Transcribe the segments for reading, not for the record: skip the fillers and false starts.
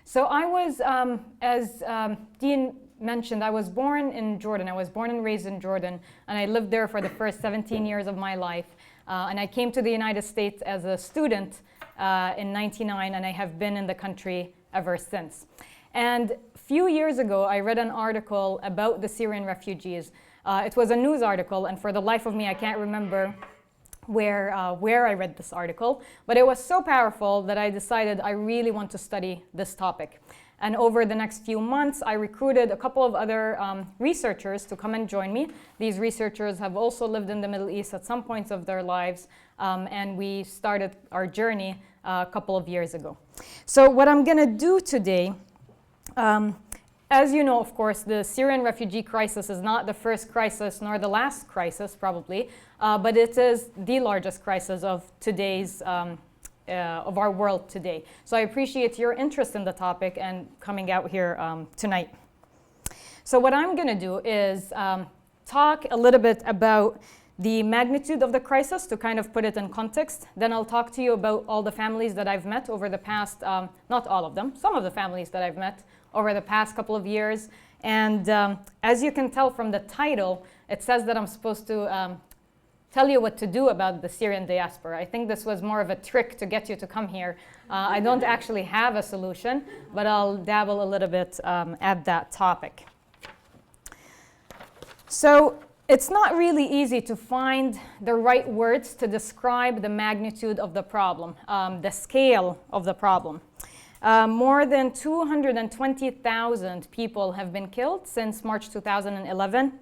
So I was, as Dean mentioned, I was born in Jordan. I was born and raised in Jordan, and I lived there for the first 17 years of my life. And I came to the United States as a student in '99, and I have been in the country ever since. And a few years ago, I read an article about the Syrian refugees. It was a news article, and for the life of me, I can't remember where I read this article, but it was so powerful that I decided I really want to study this topic. And over the next few months, I recruited a couple of other researchers to come and join me. These researchers have also lived in the Middle East at some points of their lives, and we started our journey a couple of years ago. So what I'm going to do today, as you know, of course, the Syrian refugee crisis is not the first crisis nor the last crisis, probably, but it is the largest crisis of today's of our world today. So I appreciate your interest in the topic and coming out here tonight. So what I'm going to do is talk a little bit about the magnitude of the crisis to kind of put it in context. Then I'll talk to you about all the families that I've met over the past, not all of them, some of the families that I've met over the past couple of years. And as you can tell from the title, it says that I'm supposed to tell you what to do about the Syrian diaspora. I think this was more of a trick to get you to come here. I don't actually have a solution, but I'll dabble a little bit at that topic. So it's not really easy to find the right words to describe the magnitude of the problem, the scale of the problem. More than 220,000 people have been killed since March 2011.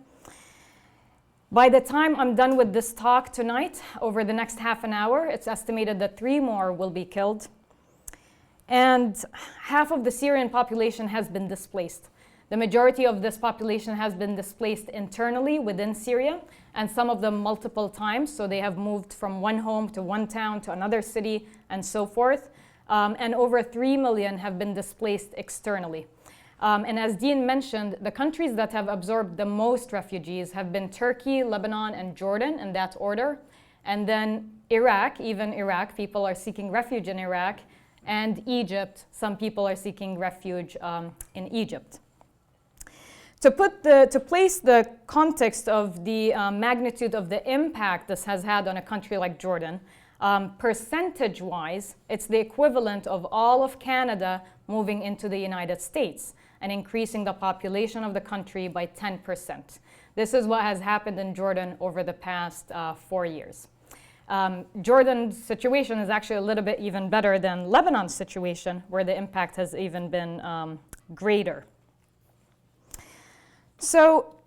By the time I'm done with this talk tonight, over the next half an hour, it's estimated that 3 more will be killed. And half of the Syrian population has been displaced. The majority of this population has been displaced internally within Syria, and some of them multiple times. So they have moved from one home to one town to another city and so forth. And over 3 million have been displaced externally. And as Dean mentioned, the countries that have absorbed the most refugees have been Turkey, Lebanon, and Jordan in that order. And then Iraq, even Iraq, people are seeking refuge in Iraq. And Egypt, some people are seeking refuge in Egypt. To place the context of the magnitude of the impact this has had on a country like Jordan, percentage-wise, it's the equivalent of all of Canada moving into the United States and increasing the population of the country by 10%. This is what has happened in Jordan over the past 4 years. Jordan's situation is actually a little bit even better than Lebanon's situation, where the impact has even been greater. So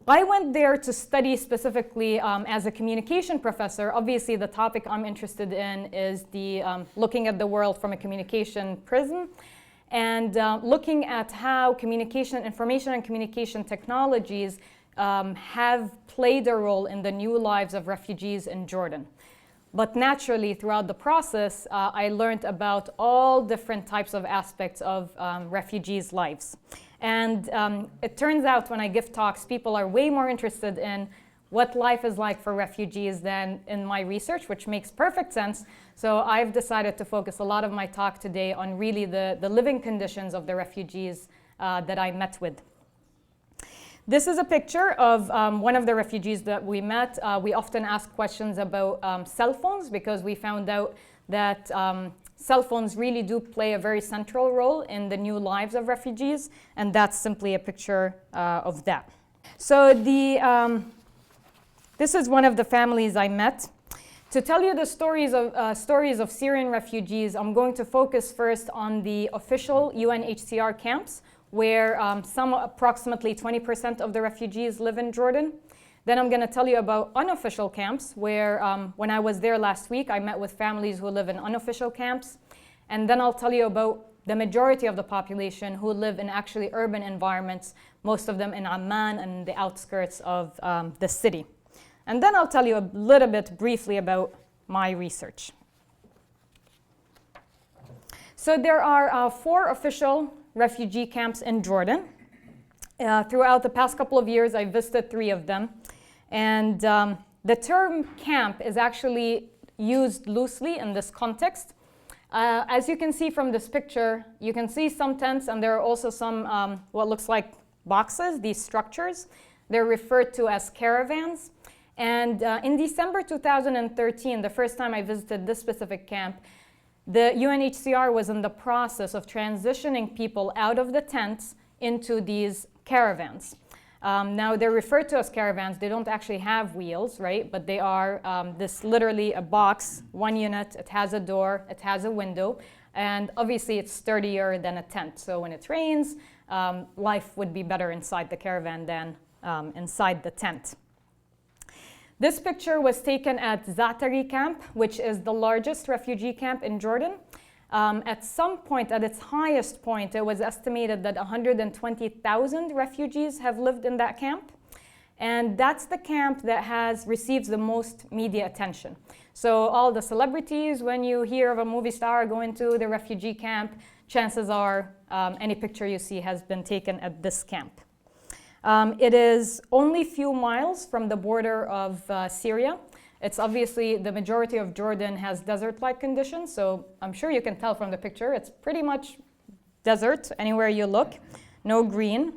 I went there to study specifically as a communication professor. Obviously, the topic I'm interested in is the looking at the world from a communication prism and looking at how information and communication technologies have played a role in the new lives of refugees in Jordan. But naturally, throughout the process, I learned about all different types of aspects of refugees' lives. And it turns out when I give talks, people are way more interested in what life is like for refugees than in my research, which makes perfect sense. So I've decided to focus a lot of my talk today on really the living conditions of the refugees that I met with. This is a picture of one of the refugees that we met. We often ask questions about cell phones because we found out that cell phones really do play a very central role in the new lives of refugees, and that's simply a picture of that. So this is one of the families I met. To tell you the stories of Syrian refugees, I'm going to focus first on the official UNHCR camps, where approximately 20% of the refugees live in Jordan. Then I'm going to tell you about unofficial camps, where when I was there last week, I met with families who live in unofficial camps. And then I'll tell you about the majority of the population who live in actually urban environments, most of them in Amman and the outskirts of the city. And then I'll tell you a little bit briefly about my research. So there are 4 official refugee camps in Jordan. Throughout the past couple of years, I visited 3 of them. And the term camp is actually used loosely in this context. As you can see from this picture, you can see some tents, and there are also some what looks like boxes, these structures. They're referred to as caravans. And in December 2013, the first time I visited this specific camp, the UNHCR was in the process of transitioning people out of the tents into these caravans. Now, they're referred to as caravans. They don't actually have wheels, right? But they are this literally a box, one unit. It has a door, it has a window, and obviously it's sturdier than a tent. So when it rains, life would be better inside the caravan than inside the tent. This picture was taken at Zatari camp, which is the largest refugee camp in Jordan. At some point, at its highest point, it was estimated that 120,000 refugees have lived in that camp. And that's the camp that receives the most media attention. So all the celebrities, when you hear of a movie star going to the refugee camp, chances are any picture you see has been taken at this camp. It is only a few miles from the border of Syria. It's obviously, the majority of Jordan has desert-like conditions, so I'm sure you can tell from the picture, it's pretty much desert anywhere you look, no green.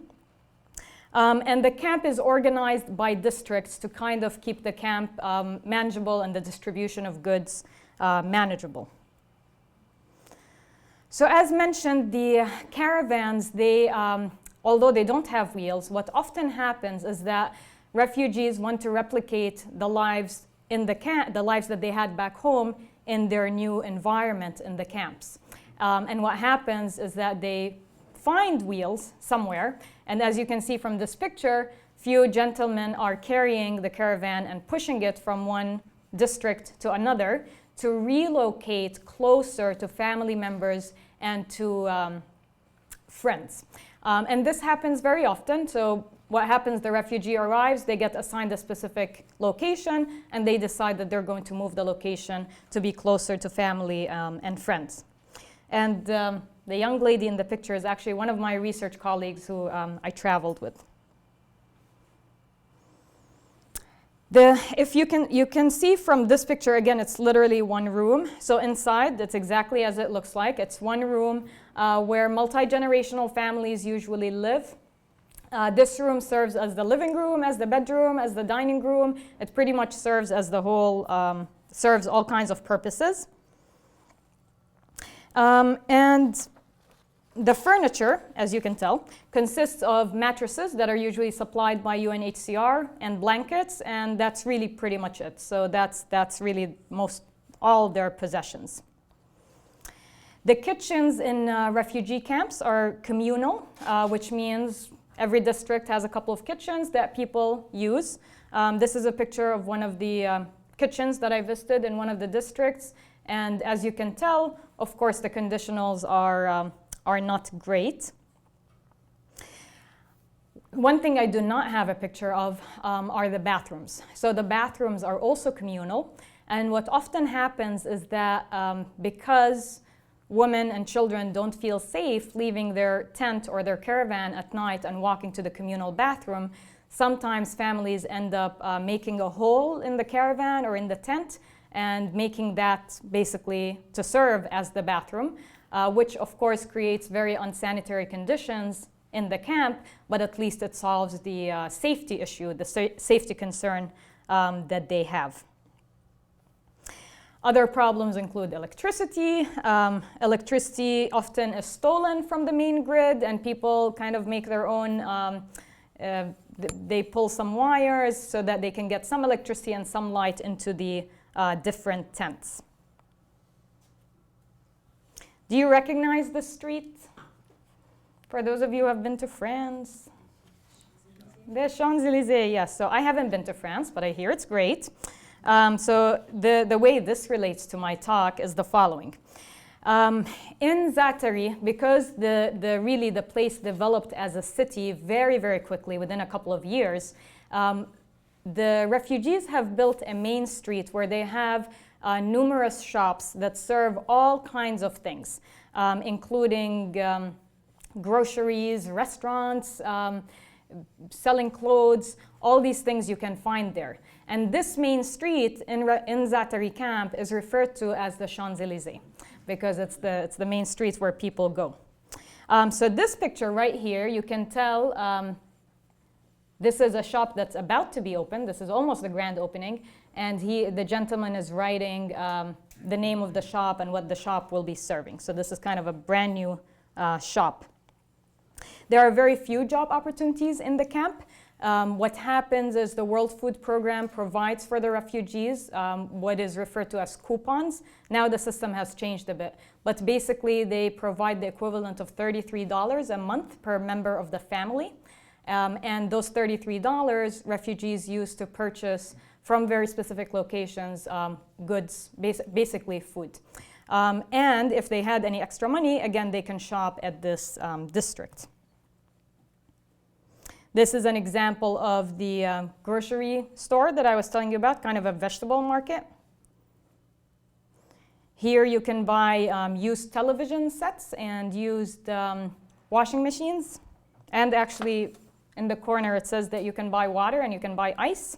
And the camp is organized by districts to kind of keep the camp manageable and the distribution of goods manageable. So as mentioned, the caravans, although they don't have wheels, what often happens is that refugees want to replicate the lives the lives that they had back home in their new environment in the camps. And what happens is that they find wheels somewhere, and as you can see from this picture, few gentlemen are carrying the caravan and pushing it from one district to another to relocate closer to family members and to friends. And this happens very often. So what happens, the refugee arrives, they get assigned a specific location, and they decide that they're going to move the location to be closer to family and friends. And the young lady in the picture is actually one of my research colleagues who I traveled with. If you can see from this picture, again, it's literally one room. So inside, it's exactly as it looks like. It's one room where multi-generational families usually live. This room serves as the living room, as the bedroom, as the dining room. It pretty much serves as the whole, serves all kinds of purposes. And the furniture, as you can tell, consists of mattresses that are usually supplied by UNHCR and blankets, and that's really pretty much it. So that's really all their possessions. The kitchens in refugee camps are communal, which means every district has a couple of kitchens that people use. This is a picture of one of the kitchens that I visited in one of the districts. And as you can tell, of course, the conditionals are not great. One thing I do not have a picture of are the bathrooms. So the bathrooms are also communal. And what often happens is that because women and children don't feel safe leaving their tent or their caravan at night and walking to the communal bathroom, sometimes families end up making a hole in the caravan or in the tent and making that basically to serve as the bathroom, which of course creates very unsanitary conditions in the camp, but at least it solves the safety issue, the safety concern that they have. Other problems include electricity. Electricity often is stolen from the main grid, and people kind of make their own, they pull some wires so that they can get some electricity and some light into the different tents. Do you recognize the street? For those of you who have been to France? The Champs-Élysées, yes. So I haven't been to France, but I hear it's great. So the way this relates to my talk is the following. In Zatari, because the place developed as a city very, very quickly within a couple of years, the refugees have built a main street where they have numerous shops that serve all kinds of things, including groceries, restaurants, selling clothes, all these things you can find there. And this main street in Zaatari camp is referred to as the Champs-Élysées because it's the main street where people go. So this picture right here, you can tell this is a shop that's about to be opened. This is almost the grand opening. And the gentleman is writing the name of the shop and what the shop will be serving. So this is kind of a brand new shop. There are very few job opportunities in the camp. What happens is the World Food Program provides for the refugees what is referred to as coupons. Now the system has changed a bit, but basically they provide the equivalent of $33 a month per member of the family. And those $33 refugees use to purchase from very specific locations goods, basically food. And if they had any extra money, again, they can shop at this district. This is an example of the grocery store that I was telling you about, kind of a vegetable market. Here you can buy used television sets and used washing machines. And actually, in the corner, it says that you can buy water and you can buy ice.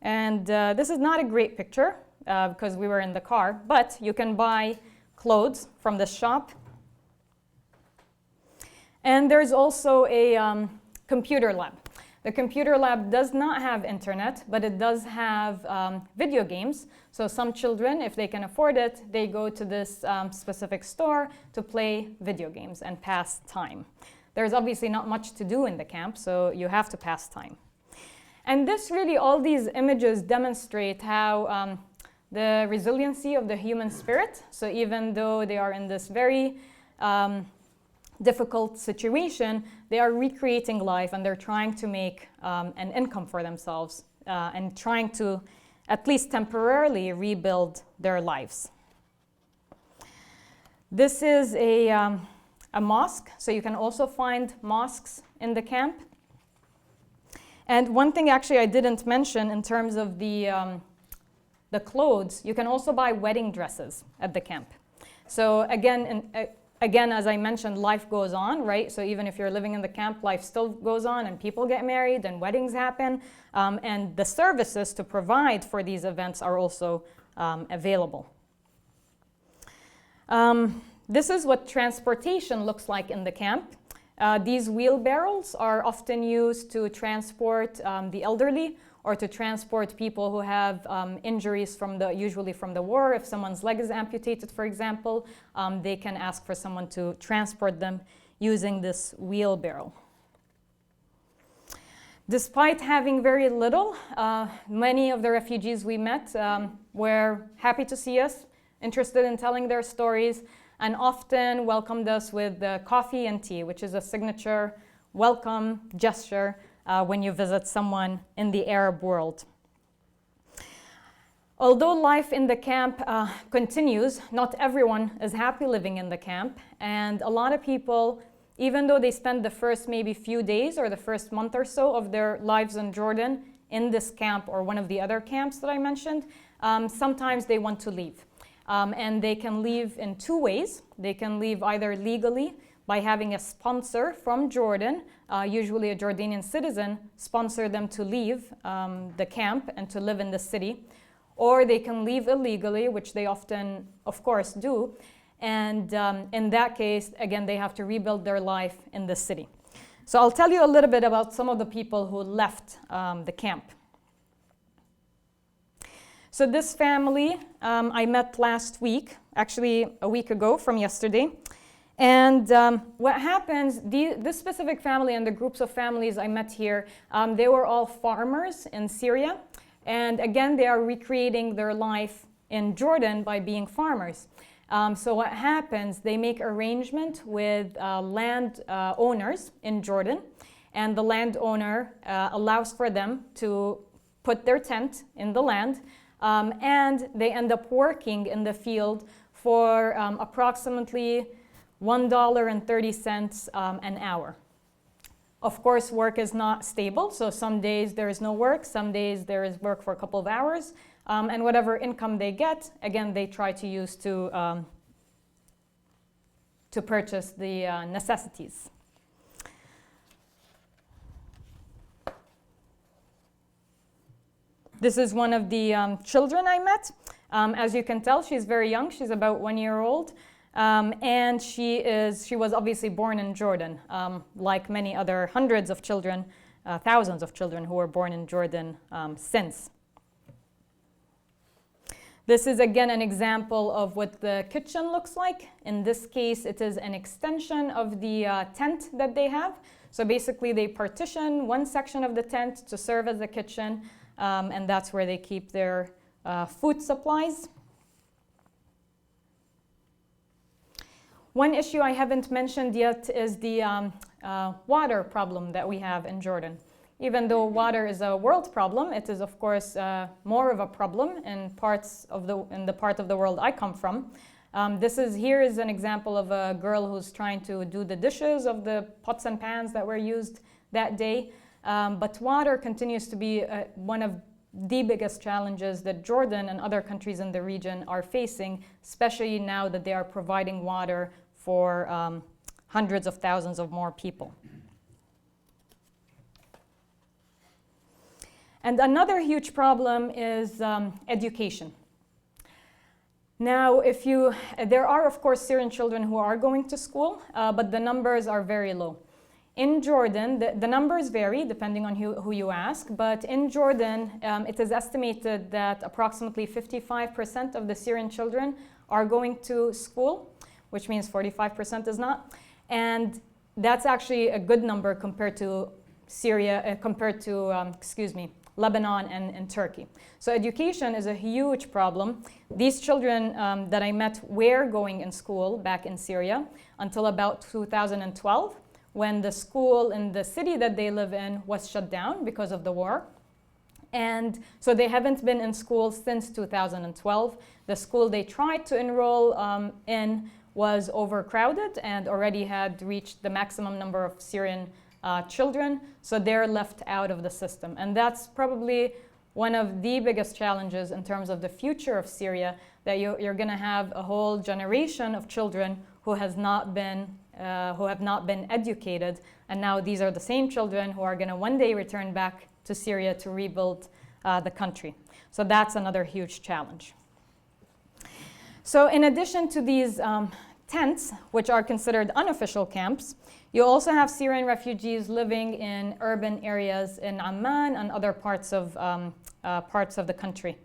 And this is not a great picture because we were in the car, but you can buy clothes from the shop. And there's also a computer lab. The computer lab does not have internet, but it does have video games. So some children, if they can afford it, they go to this specific store to play video games and pass time. There's obviously not much to do in the camp, so you have to pass time. And this really, all these images demonstrate how the resiliency of the human spirit. So even though they are in this very difficult situation, they are recreating life and they're trying to make an income for themselves and trying to, at least temporarily, rebuild their lives. This is a mosque, so you can also find mosques in the camp. And one thing actually I didn't mention in terms of the clothes, you can also buy wedding dresses at the camp. So again, as I mentioned, life goes on, right? So even if you're living in the camp, life still goes on and people get married and weddings happen. And the services to provide for these events are also available. This is what transportation looks like in the camp. These wheelbarrows are often used to transport the elderly or to transport people who have injuries usually from the war. If someone's leg is amputated, for example, they can ask for someone to transport them using this wheelbarrow. Despite having very little, many of the refugees we met were happy to see us, interested in telling their stories, and often welcomed us with coffee and tea, which is a signature welcome gesture when you visit someone in the Arab world. Although life in the camp continues, not everyone is happy living in the camp, and a lot of people, even though they spend the first maybe few days or the first month or so of their lives in Jordan in this camp or one of the other camps that I mentioned, sometimes they want to leave. And they can leave in two ways. They can leave either legally by having a sponsor from Jordan, usually a Jordanian citizen, sponsor them to leave the camp and to live in the city. Or they can leave illegally, which they often, of course, do. And in that case, again, they have to rebuild their life in the city. So I'll tell you a little bit about some of the people who left the camp. So this family I met last week, actually a week ago from yesterday. And what happens, this specific family and the groups of families I met here, they were all farmers in Syria. And again, they are recreating their life in Jordan by being farmers. So what happens, they make arrangement with land owners in Jordan. And the landowner allows for them to put their tent in the land. And they end up working in the field for approximately $1.30 an hour. Of course, work is not stable, so some days there is no work, some days there is work for a couple of hours, and whatever income they get, again, they try to use to purchase the necessities. This is one of the children I met. As you can tell, she's very young. She's about 1 year old. And she was obviously born in Jordan, like many other hundreds of children, thousands of children who were born in Jordan since. This is again an example of what the kitchen looks like. In this case, it is an extension of the tent that they have. So basically they partition one section of the tent to serve as a kitchen, and that's where they keep their food supplies. One issue I haven't mentioned yet is the water problem that we have in Jordan. Even though water is a world problem, it is of course more of a problem in the part of the world I come from. Here is an example of a girl who's trying to do the dishes of the pots and pans that were used that day. But water continues to be one of the biggest challenges that Jordan and other countries in the region are facing, especially now that they are providing water for hundreds of thousands of more people. And another huge problem is education. Now, there are of course Syrian children who are going to school, but the numbers are very low. In Jordan, the numbers vary depending on who you ask, but in Jordan, it is estimated that approximately 55% of the Syrian children are going to school, which means 45% is not. And that's actually a good number compared to Lebanon and Turkey. So education is a huge problem. These children that I met were going in school back in Syria until about 2012, when the school in the city that they live in was shut down because of the war. And so they haven't been in school since 2012. The school they tried to enroll in was overcrowded and already had reached the maximum number of Syrian children, so they're left out of the system. And that's probably one of the biggest challenges in terms of the future of Syria, that you're going to have a whole generation of children who have not been educated, and now these are the same children who are going to one day return back to Syria to rebuild the country. So that's another huge challenge. So in addition to these tents, which are considered unofficial camps, you also have Syrian refugees living in urban areas in Amman and other parts of the country.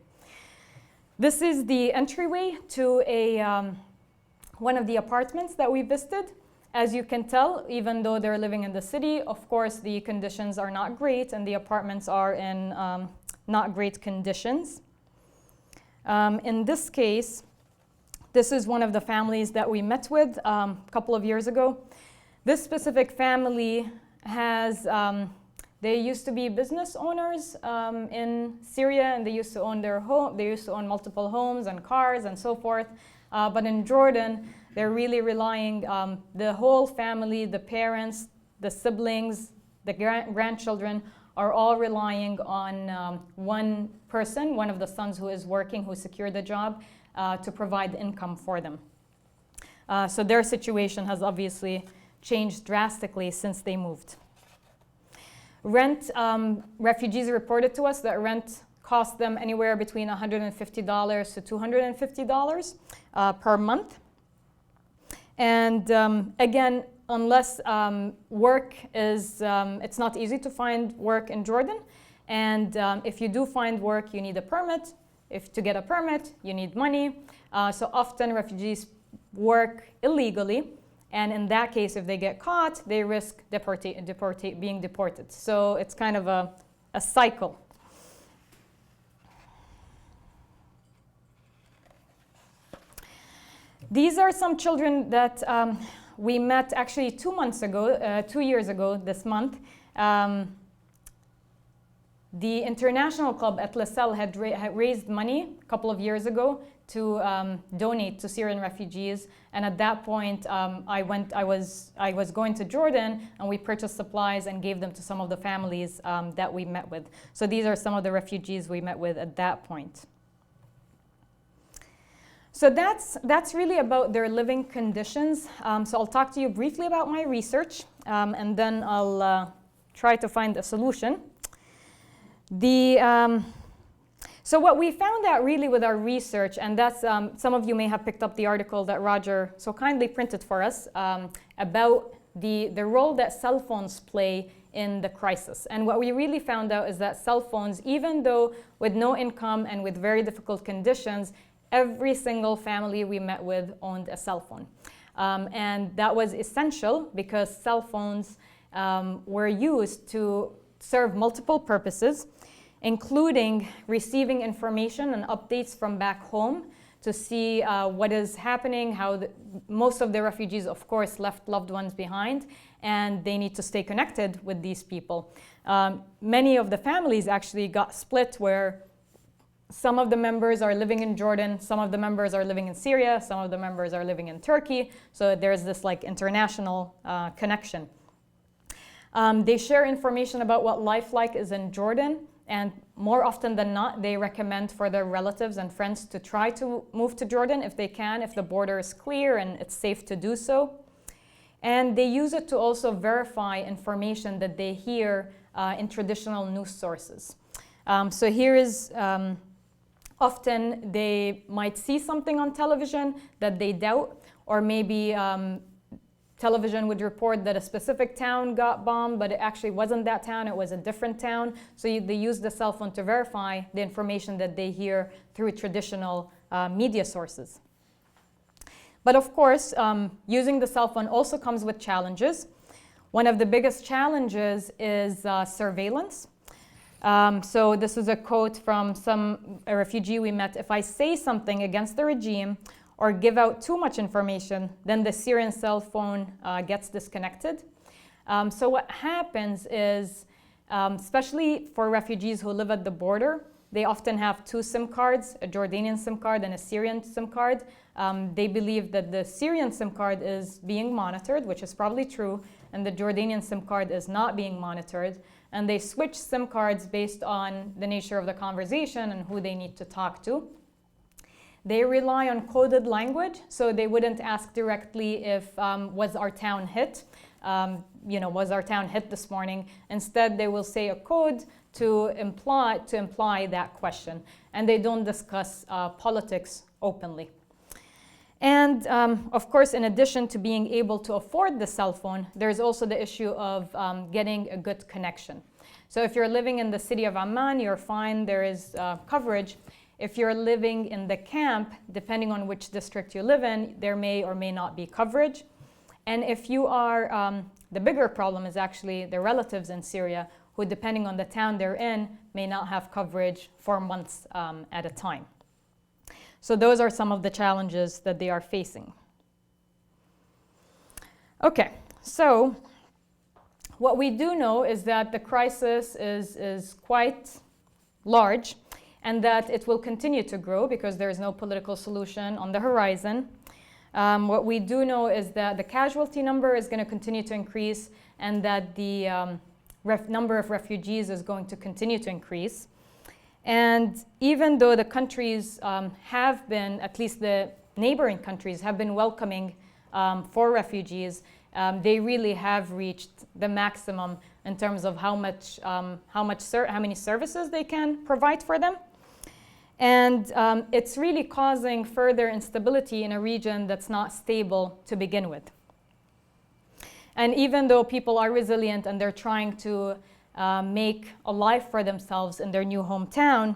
This is the entryway to one of the apartments that we visited. As you can tell, even though they're living in the city, of course the conditions are not great and the apartments are in not great conditions. In this case, this is one of the families that we met with a couple of years ago. This specific family they used to be business owners in Syria, and they used to own their home. They used to own multiple homes and cars and so forth. But in Jordan, they're really relying, the whole family, the parents, the siblings, the grandchildren are all relying on one person, one of the sons who is working, who secured the job, to provide income for them. So their situation has obviously changed drastically since they moved. Rent, refugees reported to us that rent cost them anywhere between $150 to $250 per month. And again, unless work is, it's not easy to find work in Jordan. And if you do find work, you need a permit. To get a permit, you need money. So often refugees work illegally. And in that case, if they get caught, they risk being deported. So it's kind of a cycle. These are some children that we met actually 2 years ago this month. The international club at Lasell had raised money a couple of years ago to donate to Syrian refugees, and at that point I was going to Jordan, and we purchased supplies and gave them to some of the families that we met with. So these are some of the refugees we met with at that point. So that's really about their living conditions. So I'll talk to you briefly about my research, and then I'll try to find a solution. So what we found out really with our research, and that's some of you may have picked up the article that Roger so kindly printed for us about the role that cell phones play in the crisis. And what we really found out is that cell phones, even though with no income and with very difficult conditions, every single family we met with owned a cell phone. And that was essential because cell phones were used to serve multiple purposes, including receiving information and updates from back home to see what is happening, how most of the refugees, of course, left loved ones behind, and they need to stay connected with these people. Many of the families actually got split where some of the members are living in Jordan, some of the members are living in Syria, some of the members are living in Turkey, so there's this like international connection. They share information about what life like is in Jordan, and more often than not, they recommend for their relatives and friends to try to move to Jordan if they can, if the border is clear and it's safe to do so. And they use it to also verify information that they hear in traditional news sources. So here is, often they might see something on television that they doubt, or maybe television would report that a specific town got bombed, but it actually wasn't that town, it was a different town. So they use the cell phone to verify the information that they hear through traditional media sources. But of course, using the cell phone also comes with challenges. One of the biggest challenges is surveillance. So this is a quote from a refugee we met. "If I say something against the regime or give out too much information, then the Syrian cell phone gets disconnected." So what happens is, especially for refugees who live at the border, they often have two SIM cards, a Jordanian SIM card and a Syrian SIM card. They believe that the Syrian SIM card is being monitored, which is probably true, and the Jordanian SIM card is not being monitored. And they switch SIM cards based on the nature of the conversation and who they need to talk to. They rely on coded language, so they wouldn't ask directly if was our town hit, was our town hit this morning. Instead, they will say a code to imply that question, and they don't discuss politics openly. And of course, in addition to being able to afford the cell phone, there's also the issue of getting a good connection. So if you're living in the city of Amman, you're fine, there is coverage. If you're living in the camp, depending on which district you live in, there may or may not be coverage. And if you are, the bigger problem is actually the relatives in Syria, who depending on the town they're in, may not have coverage for months at a time. So those are some of the challenges that they are facing. Okay, so what we do know is that the crisis is quite large, and that it will continue to grow because there is no political solution on the horizon. What we do know is that the casualty number is going to continue to increase, and that the number of refugees is going to continue to increase. And even though the countries have been, at least the neighboring countries, have been welcoming for refugees, they really have reached the maximum in terms of how many services they can provide for them. And it's really causing further instability in a region that's not stable to begin with. And even though people are resilient and they're trying to make a life for themselves in their new hometown,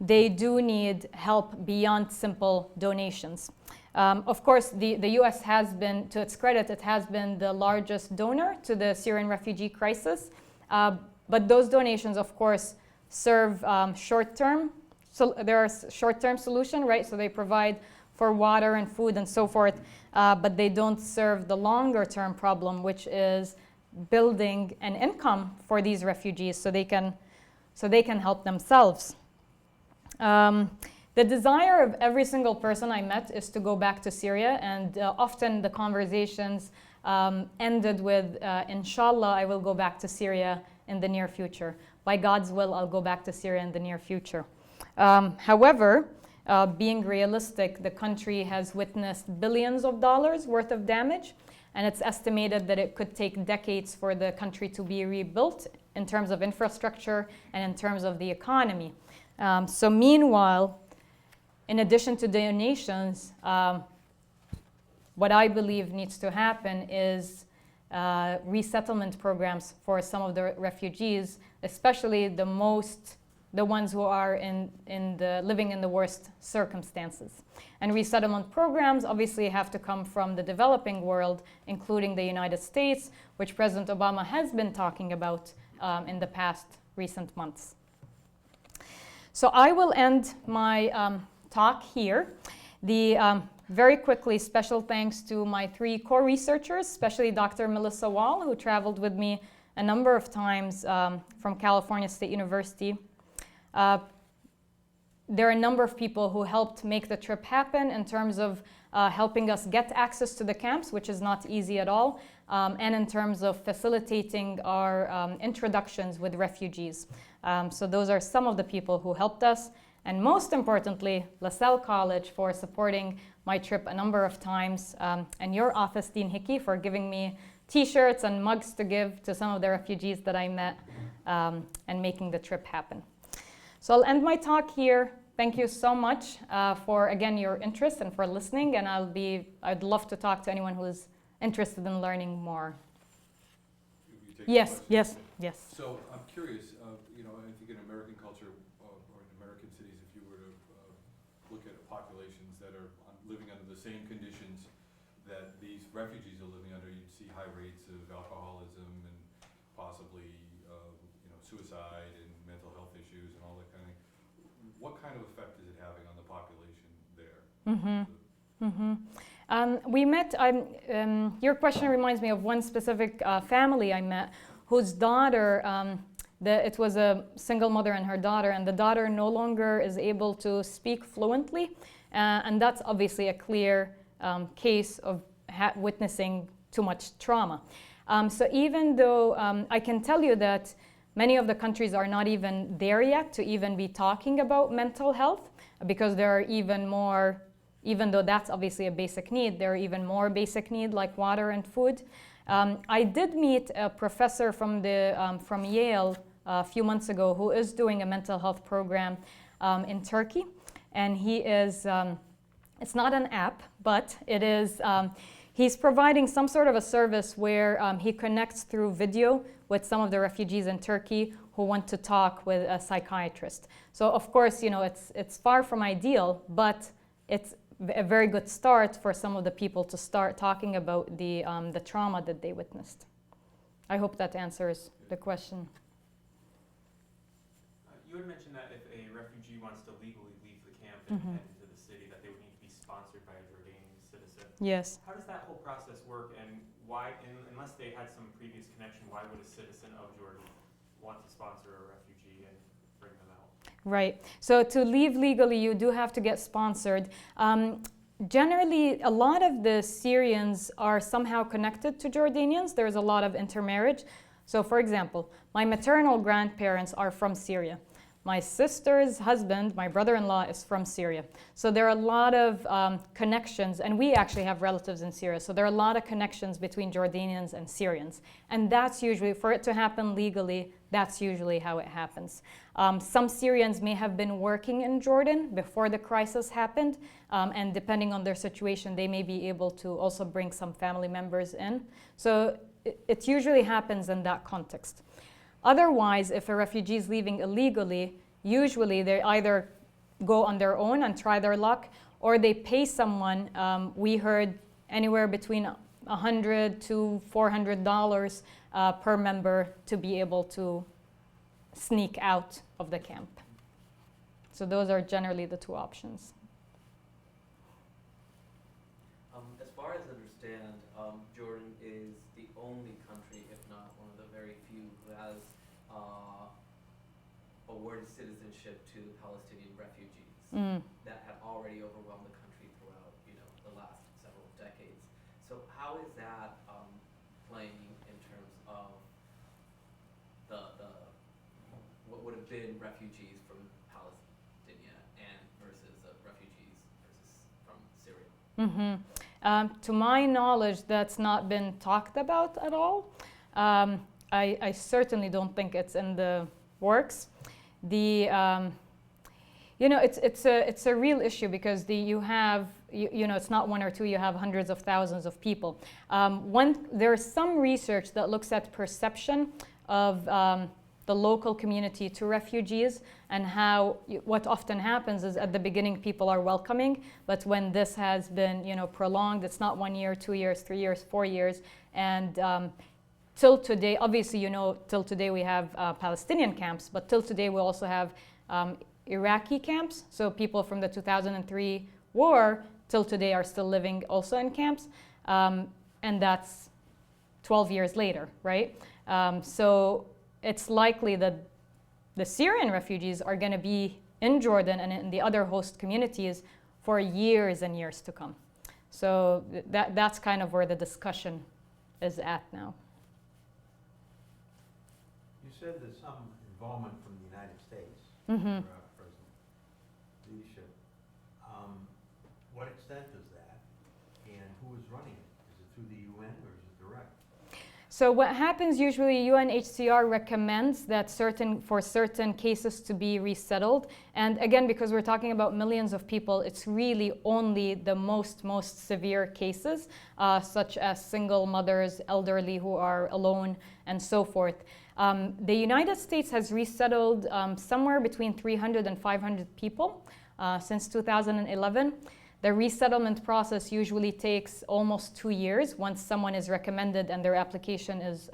they do need help beyond simple donations. Of course, the US has been, to its credit, it has been the largest donor to the Syrian refugee crisis. But those donations, of course, serve short-term. So there are short-term solutions, right? So they provide for water and food and so forth, but they don't serve the longer-term problem, which is building an income for these refugees so they can help themselves. The desire of every single person I met is to go back to Syria, and often the conversations ended with, inshallah, I will go back to Syria in the near future. By God's will, I'll go back to Syria in the near future. However, being realistic, the country has witnessed billions of dollars worth of damage, and it's estimated that it could take decades for the country to be rebuilt in terms of infrastructure and in terms of the economy. So meanwhile, in addition to donations, what I believe needs to happen is resettlement programs for some of the refugees, especially the ones who are living in the worst circumstances. And resettlement programs obviously have to come from the developing world, including the United States, which President Obama has been talking about in the past recent months. So I will end my talk here. Very quickly, special thanks to my 3 co-researchers, especially Dr. Melissa Wall, who traveled with me a number of times from California State University. There are a number of people who helped make the trip happen in terms of helping us get access to the camps, which is not easy at all, and in terms of facilitating our introductions with refugees. So those are some of the people who helped us. And most importantly, LaSalle College for supporting my trip a number of times, and your office, Dean Hickey, for giving me t-shirts and mugs to give to some of the refugees that I met and making the trip happen. So I'll end my talk here. Thank you so much for, again, your interest and for listening, and I'd love to talk to anyone who is interested in learning more. Yes. So I'm curious, I think in American culture or in American cities, if you were to look at populations that are living under the same conditions that these refugees are living under, you'd see high rates of alcoholism and possibly suicide and mental health issues and all that kind of thing. What kind of effect is it having on the population there? We met, your question reminds me of one specific family I met whose daughter, it was a single mother and her daughter, and the daughter no longer is able to speak fluently, and that's obviously a clear case of witnessing too much trauma. So even though I can tell you that many of the countries are not even there yet to even be talking about mental health, because there are even more, even though that's obviously a basic need, there are even more basic needs like water and food. I did meet a professor from Yale a few months ago who is doing a mental health program in Turkey, and he is, it's not an app, but it is, he's providing some sort of a service where he connects through video with some of the refugees in Turkey who want to talk with a psychiatrist. So of course, it's far from ideal, but it's a very good start for some of the people to start talking about the trauma that they witnessed. I hope that answers the question. You had mentioned that if a refugee wants to legally leave the camp and head into the city, that they would need to be sponsored by a Jordanian citizen. Yes. How does that whole process work, and why, unless they had some previous connection, why would a citizen of Jordan want to sponsor a refugee and bring them out? Right. So to leave legally, you do have to get sponsored. Generally, a lot of the Syrians are somehow connected to Jordanians. There's a lot of intermarriage. So for example, my maternal grandparents are from Syria. My sister's husband, my brother-in-law, is from Syria. So there are a lot of connections, and we actually have relatives in Syria. So there are a lot of connections between Jordanians and Syrians. And that's usually, for it to happen legally, that's usually how it happens. Some Syrians may have been working in Jordan before the crisis happened, and depending on their situation, they may be able to also bring some family members in. So it usually happens in that context. Otherwise, if a refugee is leaving illegally, usually they either go on their own and try their luck, or they pay someone. We heard anywhere between $100 to $400 per member to be able to sneak out of the camp. So those are generally the 2 options. As far as I understand, Jordan is the only country, if not one of the very few, who has awarded citizenship to Palestinian refugees that have already overwhelmed the country throughout, the last several decades. So how is that playing in terms of what would have been refugees from Palestine and versus refugees from Syria? To my knowledge, that's not been talked about at all. I certainly don't think it's in the works. You know, it's a real issue because you have, you know, it's not one or two, you have hundreds of thousands of people. There's some research that looks at perception of the local community to refugees, and how what often happens is at the beginning people are welcoming, but when this has been, you know, prolonged, it's not 1 year, 2 years, 3 years, 4 years, and till today, obviously, you know, till today we have Palestinian camps, but till today we also have Iraqi camps. So people from the 2003 war till today are still living also in camps, and that's 12 years later, right? So it's likely that the Syrian refugees are going to be in Jordan and in the other host communities for years and years to come. So that's kind of where the discussion is at now. You said there's some involvement from the United States Mm-hmm. for our present leadership. What extent is that, and who is running it? Is it through the UN or is it direct? So what happens usually, UNHCR recommends that for certain cases to be resettled. And again, because we're talking about millions of people, it's really only the most severe cases, such as single mothers, elderly who are alone, and so forth. The United States has resettled somewhere between 300 and 500 people since 2011. The resettlement process usually takes almost 2 years once someone is recommended and their application is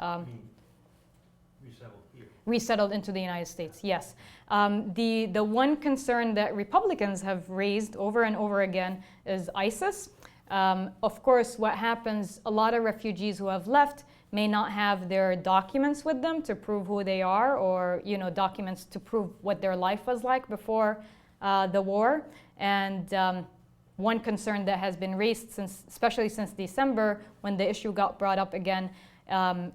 Resettled here. resettled into the United States, yes. The one concern that Republicans have raised over and over again is ISIS. Of course, what happens, a lot of refugees who have left may not have their documents with them to prove who they are, or, you know, documents to prove what their life was like before the war. And one concern that has been raised especially since December, when the issue got brought up again,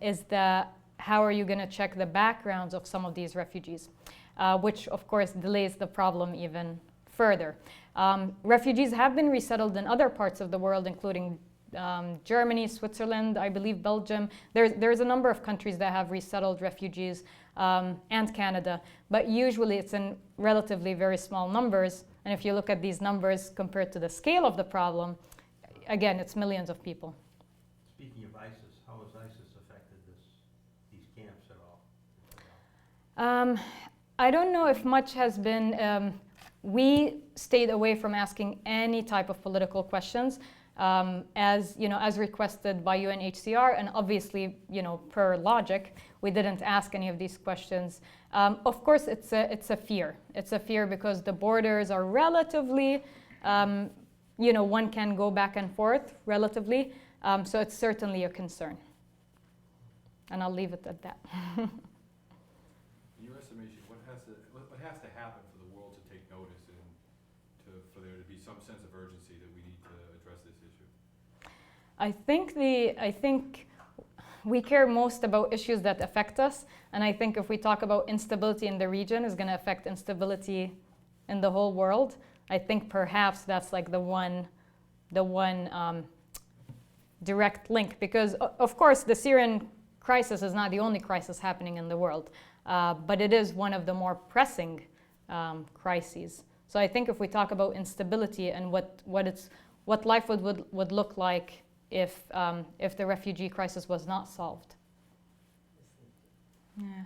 is that how are you going to check the backgrounds of some of these refugees, which of course delays the problem even further. Refugees have been resettled in other parts of the world, including Germany, Switzerland, I believe Belgium. There's a number of countries that have resettled refugees, and Canada, but usually it's in relatively very small numbers. And if you look at these numbers compared to the scale of the problem, again, it's millions of people. Speaking of ISIS, how has ISIS affected these camps at all? I don't know if much has been. We stayed away from asking any type of political questions, as you know, as requested by UNHCR, and obviously, you know, per logic, we didn't ask any of these questions. Of course, it's a fear. It's a fear because the borders are relatively, you know, one can go back and forth relatively. So it's certainly a concern. And I'll leave it at that. In your estimation, what has to happen for the world to take notice and for there to be some sense of urgency that we need to address this issue? I think we care most about issues that affect us, and I think if we talk about instability in the region, is going to affect instability in the whole world. I think perhaps that's like the one direct link, because of course the Syrian crisis is not the only crisis happening in the world, but it is one of the more pressing crises. So I think if we talk about instability and what life would look like if the refugee crisis was not solved. Yeah.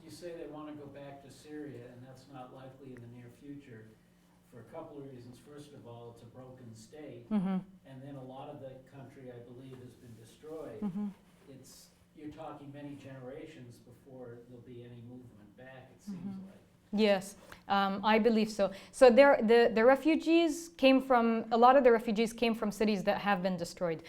You say they want to go back to Syria, and that's not likely in the near future for a couple of reasons. First of all, it's a broken state, Mm-hmm. and then a lot of the country, I believe, has been destroyed. Mm-hmm. You're talking many generations before there'll be any movement back, it seems Mhm. like. Yes, I believe so. So the refugees came from, a lot of the refugees came from cities that have been destroyed.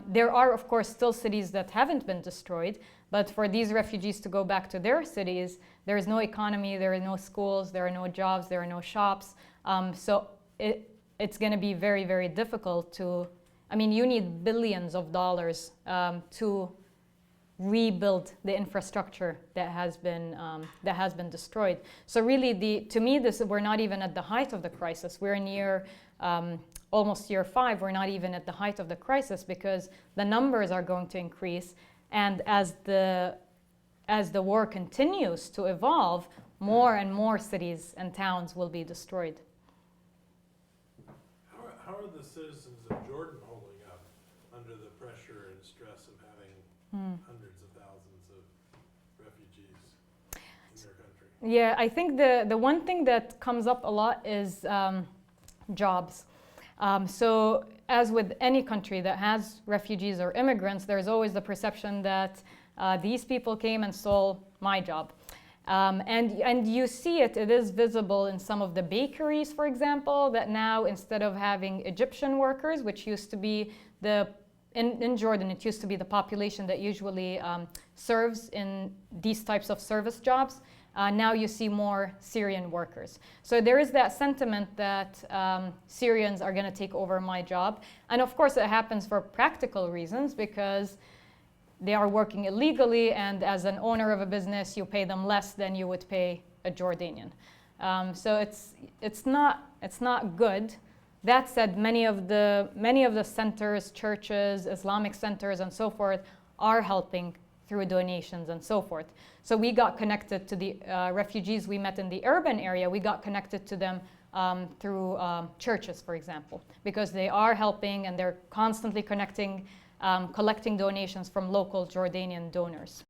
There are, of course, still cities that haven't been destroyed, but for these refugees to go back to their cities, there is no economy, there are no schools, there are no jobs, there are no shops. So it's going to be very, very difficult to, I mean, you need billions of dollars to rebuild the infrastructure that has been destroyed. So really, to me, we're not even at the height of the crisis. We're in almost year 5. We're not even at the height of the crisis because the numbers are going to increase, and as the war continues to evolve, more and more cities and towns will be destroyed. How are the citizens of Jordan holding up under the pressure and stress of having hundreds of thousands of refugees in their country? Yeah, I think the one thing that comes up a lot is jobs. So as with any country that has refugees or immigrants, there's always the perception that these people came and stole my job. And you see it is visible in some of the bakeries, for example, that now instead of having Egyptian workers, which used to be in Jordan, it used to be the population that usually serves in these types of service jobs. Now you see more Syrian workers. So there is that sentiment that Syrians are going to take over my job. And of course it happens for practical reasons, because they are working illegally, and as an owner of a business, you pay them less than you would pay a Jordanian. So it's not good. That said, many of the centers, churches, Islamic centers, and so forth are helping through donations and so forth. So we got connected to the refugees we met in the urban area. We got connected to them through churches, for example, because they are helping and they're constantly collecting donations from local Jordanian donors.